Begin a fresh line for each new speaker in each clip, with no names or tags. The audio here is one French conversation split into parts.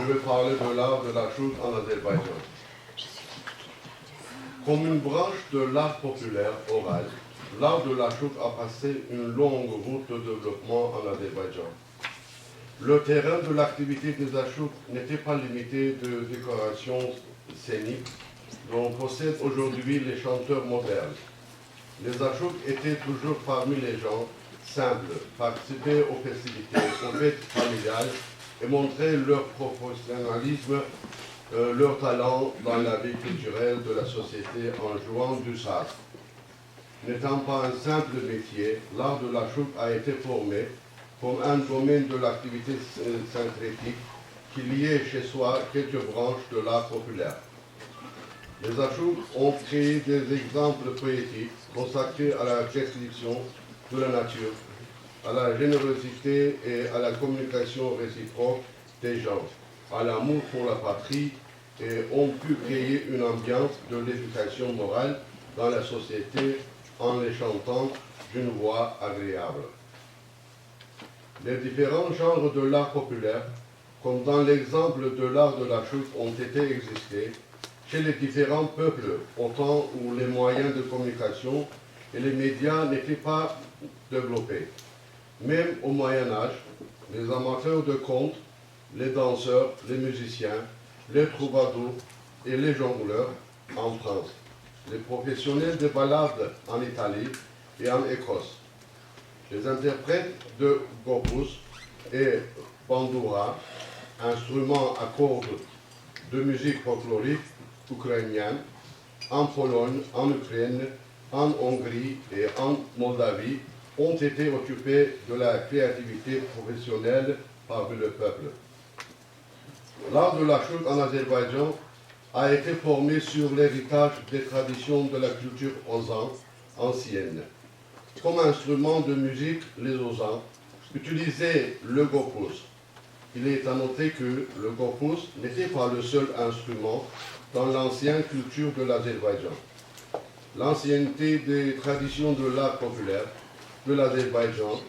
je vais parler de l'art de la chouk en Azerbaïdjan. Comme une branche de l'art populaire oral, l'art de la chouk a passé une longue route de développement en Azerbaïdjan. Le terrain de l'activité des achouks n'était pas limité de décorations scéniques dont possèdent aujourd'hui les chanteurs modernes. Les achouks étaient toujours parmi les gens simples, participaient aux festivités, aux fêtes familiales et montraient leur professionnalisme, leur talent dans la vie culturelle de la société en jouant du saz. N'étant pas un simple métier, l'art de la chouk a été formé comme un domaine de l'activité syncrétique qui liait chez soi quelques branches de l'art populaire. Les achouks ont créé des exemples poétiques consacrés à la description de la nature, à la générosité et à la communication réciproque des gens, à l'amour pour la patrie, et ont pu créer une ambiance de l'éducation morale dans la société en les chantant d'une voix agréable. Les différents genres de l'art populaire, comme dans l'exemple de l'art de la chouk, ont été existés chez les différents peuples au temps où les moyens de communication et les médias n'étaient pas développés. Même au Moyen Âge, les amateurs de contes, les danseurs, les musiciens, les troubadours et les jongleurs en France, les professionnels de ballades en Italie et en Écosse, les interprètes de gopus et bandoura, instruments à cordes de musique folklorique ukrainienne, en Pologne, en Ukraine, en Hongrie et en Moldavie, ont été occupés de la créativité professionnelle parmi le peuple. L'art de la chouk en Azerbaïdjan a été formé sur l'héritage des traditions de la culture ozan ancienne. Comme instrument de musique, les ozans utilisaient le gopus. Il est à noter que le gopus n'était pas le seul instrument dans l'ancienne culture de l'Azerbaïdjan. L'ancienneté des traditions de l'art populaire de l'Azerbaïdjan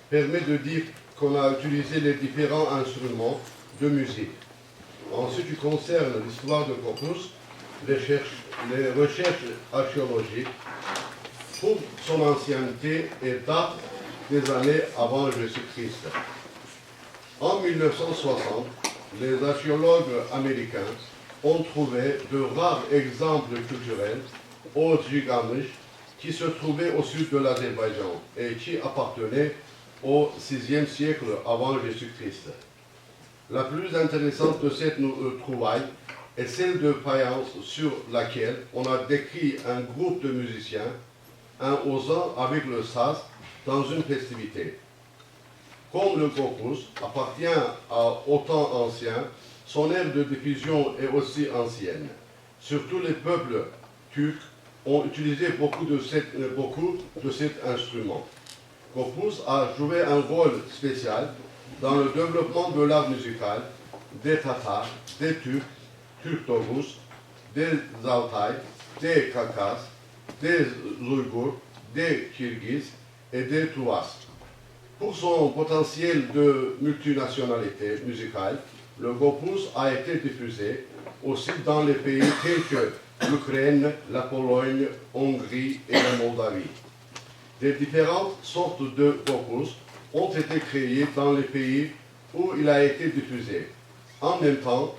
permet de dire qu'on a utilisé les différents instruments de musique. En ce qui concerne l'histoire de gopus, les recherches archéologiques prouvent son ancienneté et date des années avant Jésus-Christ. En 1960, les archéologues américains ont trouvé de rares exemples culturels au Gigamış qui se trouvaient au sud de l'Azerbaïdjan et qui appartenaient au VIe siècle avant Jésus-Christ. La plus intéressante de cette trouvaille est celle de faïence sur laquelle on a décrit un groupe de musiciens, un ozan avec le saz dans une festivité. Comme le gopus appartient au temps ancien, son ère de diffusion est aussi ancienne. Surtout les peuples turcs ont utilisé beaucoup de cet instrument. Gopus a joué un rôle spécial dans le développement de l'art musical des Tatars, des Turcs, Turk-Togus, des Altay, des Kafkas, des Uyghurs, des Kirghizes et des Touares. Pour son potentiel de multinationalité musicale, le gopus a été diffusé aussi dans les pays tels que l'Ukraine, la Pologne, Hongrie et la Moldavie. Des différentes sortes de gopus ont été créées dans les pays où il a été diffusé. En même temps,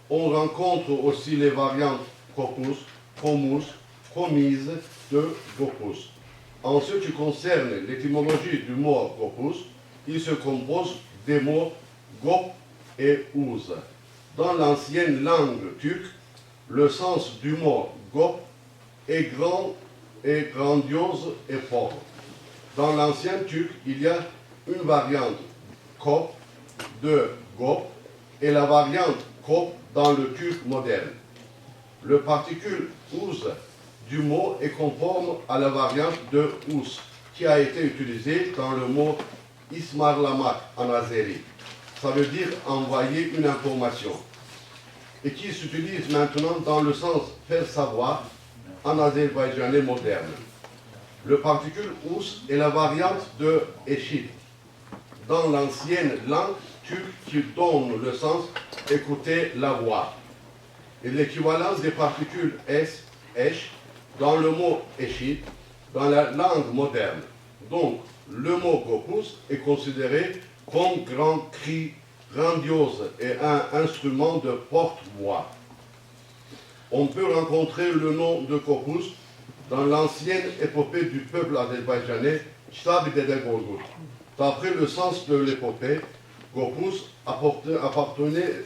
on rencontre aussi les variantes kopus, komus, komise de gopus. En ce qui concerne l'étymologie du mot gopus, il se compose des mots gop et ouz. Dans l'ancienne langue turque, le sens du mot gop est grand et grandiose et fort. Dans l'ancien turc, il y a une variante kop de gop et la variante kop dans le turc moderne. Le particule ouz du mot est conforme à la variante de ous qui a été utilisée dans le mot ismarlamak en azéri. Ça veut dire envoyer une information et qui s'utilise maintenant dans le sens faire savoir en azerbaïdjanais moderne. Le particule ous est la variante de échit dans l'ancienne langue turc qui donne le sens écouter la voix. Et l'équivalence des particules s, esh, dans le mot échid, dans la langue moderne. Donc, le mot gopus est considéré comme grand cri grandiose et un instrument de porte-voix. On peut rencontrer le nom de gopus dans l'ancienne épopée du peuple azerbaïdjanais, Kitab-ı Dede Gorgut. D'après le sens de l'épopée, gopus appartenait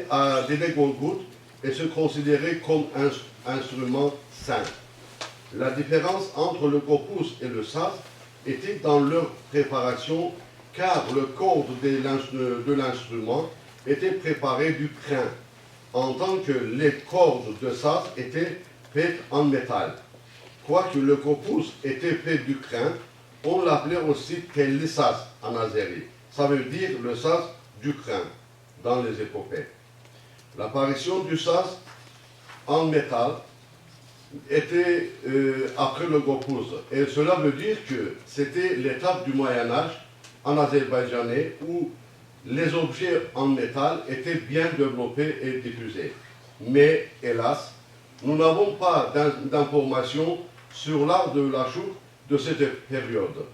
à Dede Gorgut et se considérait comme un instrument saint. La différence entre le gopus et le saz était dans leur préparation, car le corps de l'instrument était préparé du crin, en tant que les cordes de saz étaient faites en métal. Quoique le gopus était fait du crin, on l'appelait aussi telli saz en azéri. Ça veut dire le saz du crin dans les épopées. L'apparition du saz en métal était après le gopus. Et cela veut dire que c'était l'étape du Moyen-Âge en azerbaïdjanais où les objets en métal étaient bien développés et diffusés. Mais, hélas, nous n'avons pas d'informations sur l'art de la chouk de cette période.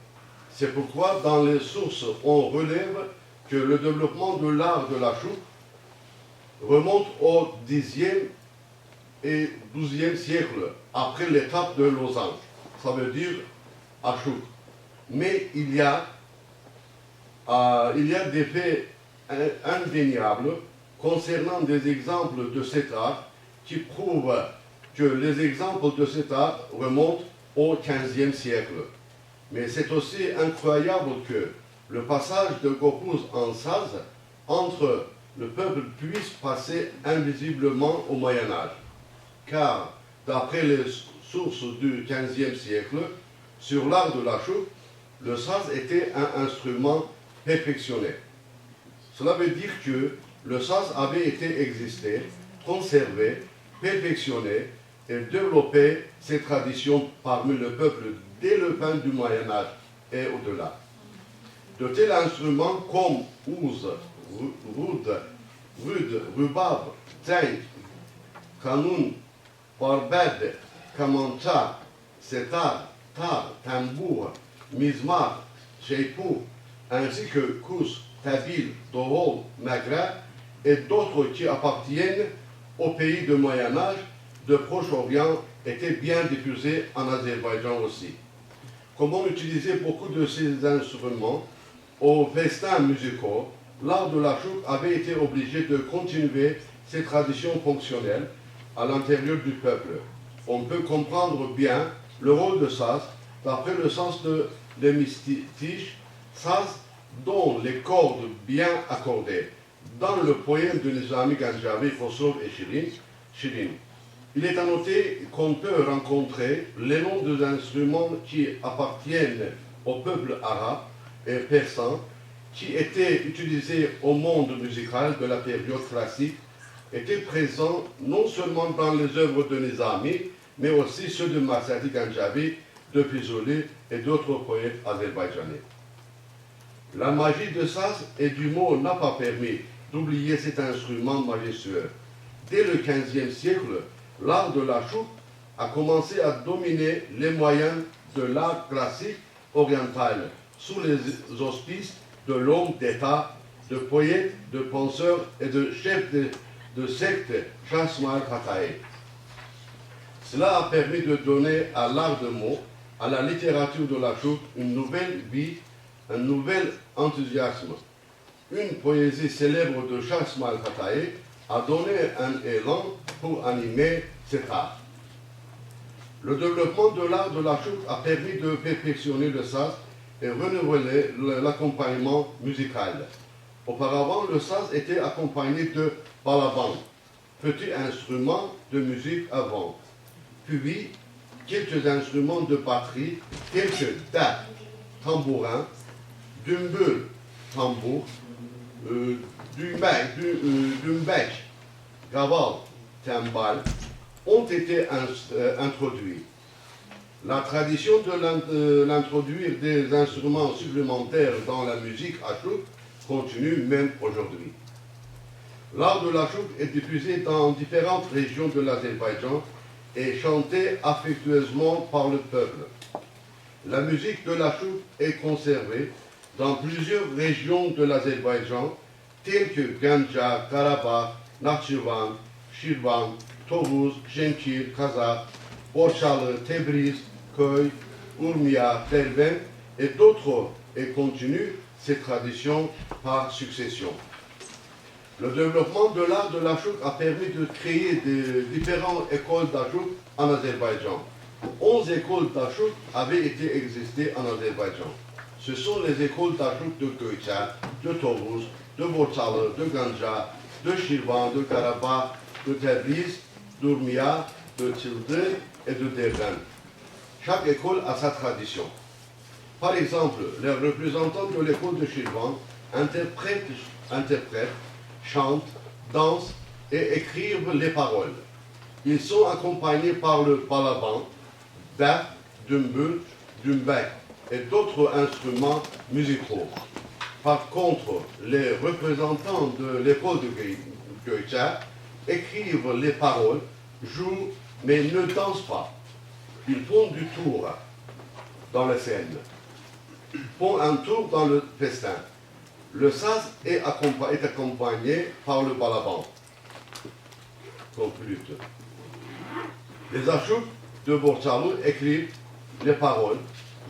C'est pourquoi, dans les sources, on relève que le développement de l'art de la chouk remonte au Xe et XIIe siècle, après l'étape de Lausanne. Ça veut dire Achouk. Mais il y a des faits indéniables concernant des exemples de cet art qui prouvent que les exemples de cet art remontent au XVe siècle. Mais c'est aussi incroyable que le passage de gopus en saz entre le peuple puisse passer invisiblement au Moyen-Âge. Car, d'après les sources du XVe siècle, sur l'art de la chouk, le saz était un instrument perfectionné. Cela veut dire que le saz avait été existé, conservé, perfectionné et développé ses traditions parmi le peuple dès le fin du Moyen-Âge et au-delà. De tels instruments comme ouz, oud, rubab, zenk, kanun, barbed, kamança, setar, tar, tambour, mizmar, şeypur, ainsi que kous, tabil, dohol, magra et d'autres qui appartiennent au pays du Moyen-Âge, de Proche-Orient, étaient bien diffusés en Azerbaïdjan aussi. Comme on utilisait beaucoup de ces instruments aux festins musicaux, l'art de la chouk avait été obligé de continuer ses traditions fonctionnelles à l'intérieur du peuple. On peut comprendre bien le rôle de saz d'après le sens de l'hémistiche, saz dont les cordes bien accordées. Dans le poème de Nizami Ganjavi, Khosrow et Shirin, il est à noter qu'on peut rencontrer les noms des instruments qui appartiennent au peuple arabe et persan, qui étaient utilisés au monde musical de la période classique, étaient présents non seulement dans les œuvres de Nizami, mais aussi ceux de Marsadi Ganjavi, de Fizuli et d'autres poètes azerbaïdjanais. La magie de saz et du mot n'a pas permis d'oublier cet instrument majestueux. Dès le XVe siècle, l'art de la chouk a commencé à dominer les moyens de l'art classique oriental sous les auspices de l'homme d'État, de poètes, de penseurs et de chefs de secte Shah Ismail Khatai. Cela a permis de donner à l'art de mots, à la littérature de la chouk, une nouvelle vie, un nouvel enthousiasme. Une poésie célèbre de Shah Ismail Khatai a donné un élan pour animer cet art. Le développement de l'art de la chouk a permis de perfectionner le saz et renouveler l'accompagnement musical. Auparavant, le saz était accompagné de balaban, petit instrument de musique à vent, puis quelques instruments de batterie tels que da, tambourin, dumbul, tambour, dumbek, gaval, timbal, ont été introduits. La tradition de l'introduire des instruments supplémentaires dans la musique achouk continue même aujourd'hui. L'art de la chouk est diffusé dans différentes régions de l'Azerbaïdjan et chanté affectueusement par le peuple. La musique de la chouk est conservée dans plusieurs régions de l'Azerbaïdjan, telles que Ganja, Karabakh, Nakhchivan, Shirvan, Tovuz, Jenkir, Kazakh, Borçalı, Tebriz, Köy, Urmia, Derben et d'autres, et continue ces traditions par succession. Le développement de l'art de la chouk a permis de créer différentes écoles d'achouk en Azerbaïdjan. 11 écoles d'achouk avaient été existées en Azerbaïdjan. Ce sont les écoles d'achouk de Göyçay, de Tovuz, de Borçalı, de Ganja, de Shirvan, de Karabakh, de Tebriz, d'Urmia, de Tildir et de Derben. Chaque école a sa tradition. Par exemple, les représentants de l'école de Shirvan interprètent, chantent, dansent et écrivent les paroles. Ils sont accompagnés par le balaban, berk, dümbül, dümbek et d'autres instruments musicaux. Par contre, les représentants de l'école de Göyçay écrivent les paroles, jouent, mais ne dansent pas. Ils font du tour dans la scène, font un tour dans le festin. Le saz est accompagné par le balaban, comme flûte. Les achouks de Borçalı écrivent les paroles,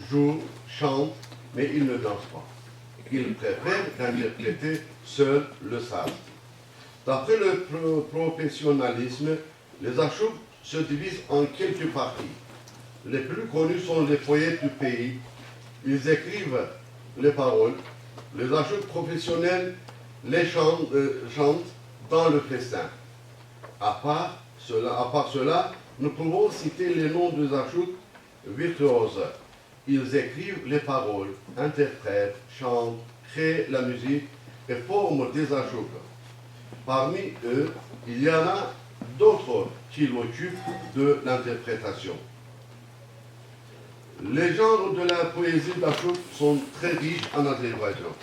jouent, chantent, mais ils ne dansent pas. Ils préfèrent interpréter seul le saz. D'après le professionnalisme, les achouks se divisent en quelques parties. Les plus connus sont les poètes du pays. Ils écrivent les paroles. Les achouks professionnels les chantent dans le festin. À part cela, nous pouvons citer les noms des achouks virtuoses. Ils écrivent les paroles, interprètent, chantent, créent la musique et forment des achouks. Parmi eux, il y en a d'autres qui l'occupent de l'interprétation. Les genres de la poésie d'achouk sont très riches en Azerbaïdjan.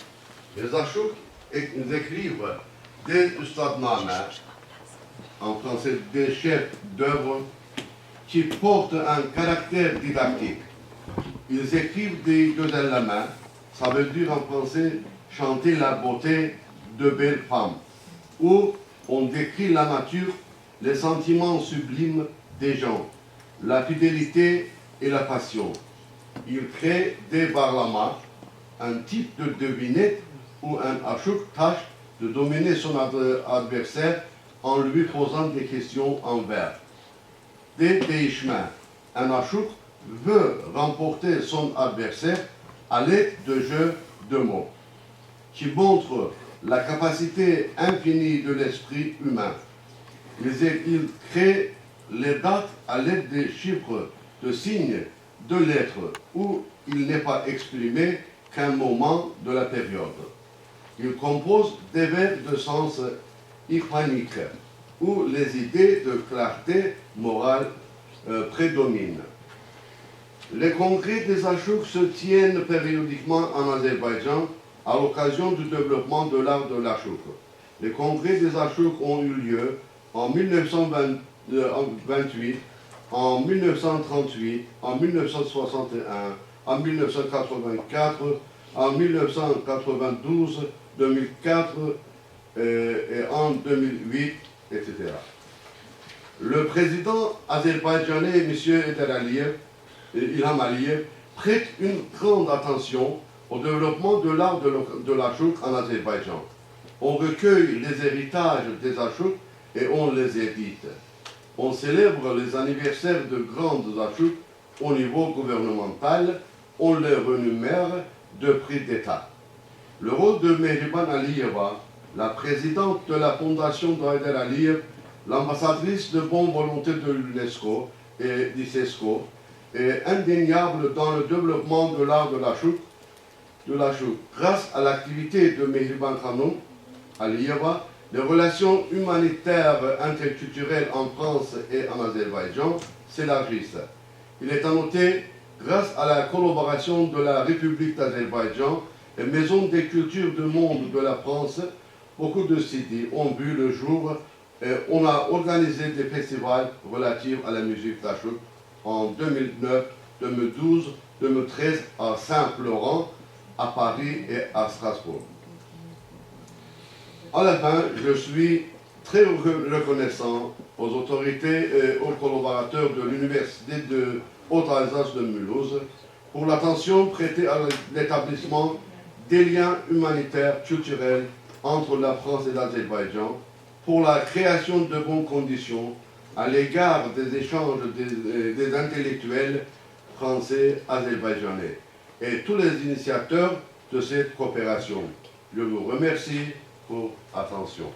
Les achouks écrivent des ustadnames, en français des chefs d'œuvre, qui portent un caractère didactique. Ils écrivent des gözellama, ça veut dire en français chanter la beauté de belles femmes, où on décrit la nature, les sentiments sublimes des gens, la fidélité et la passion. Il crée des barlamas, un type de devinette où un achouk tâche de dominer son adversaire en lui posant des questions en vers. Des değişmen, un achouk veut remporter son adversaire à l'aide de jeux de mots qui montrent la capacité infinie de l'esprit humain. Il crée les dates à l'aide des chiffres, de signes, de lettres, où il n'est pas exprimé qu'un moment de la période. Il compose des vers de sens irfanique, où les idées de clarté morale prédominent. Les congrès des achouks se tiennent périodiquement en Azerbaïdjan à l'occasion du développement de l'art de l'achouk. Les congrès des achouks ont eu lieu en 1928, en 1938, en 1961, en 1984, en 1992, 2004 et en 2008, etc. Le président azerbaïdjanais, M. İlham Aliyev, prête une grande attention au développement de l'art de l'achouk en Azerbaïdjan. On recueille les héritages des achouks et on les édite. On célèbre les anniversaires de grandes achouks au niveau gouvernemental, on les renumère de prix d'État. Le rôle de Mehriban Aliyeva, la présidente de la fondation d'Haydar Aliyev, l'ambassadrice de bonne volonté de l'UNESCO et d'ICESCO, est indéniable dans le développement de l'art de l'achouk. Grâce à l'activité de Mehriban Hanım Aliyeva, les relations humanitaires interculturelles en France et en Azerbaïdjan s'élargissent. Il est à noter, grâce à la collaboration de la République d'Azerbaïdjan et maisons des cultures du monde de la France, beaucoup de cités ont vu le jour. On a organisé des festivals relatifs à la musique tachouk en 2009, 2012, 2013 à Saint-Florent, à Paris et à Strasbourg. À la fin, je suis très reconnaissant aux autorités et aux collaborateurs de l'Université de Haute-Alsace de Mulhouse pour l'attention prêtée à l'établissement des liens humanitaires culturels entre la France et l'Azerbaïdjan, pour la création de bonnes conditions à l'égard des échanges des intellectuels français azerbaïdjanais et tous les initiateurs de cette coopération. Je vous remercie pour l'attention.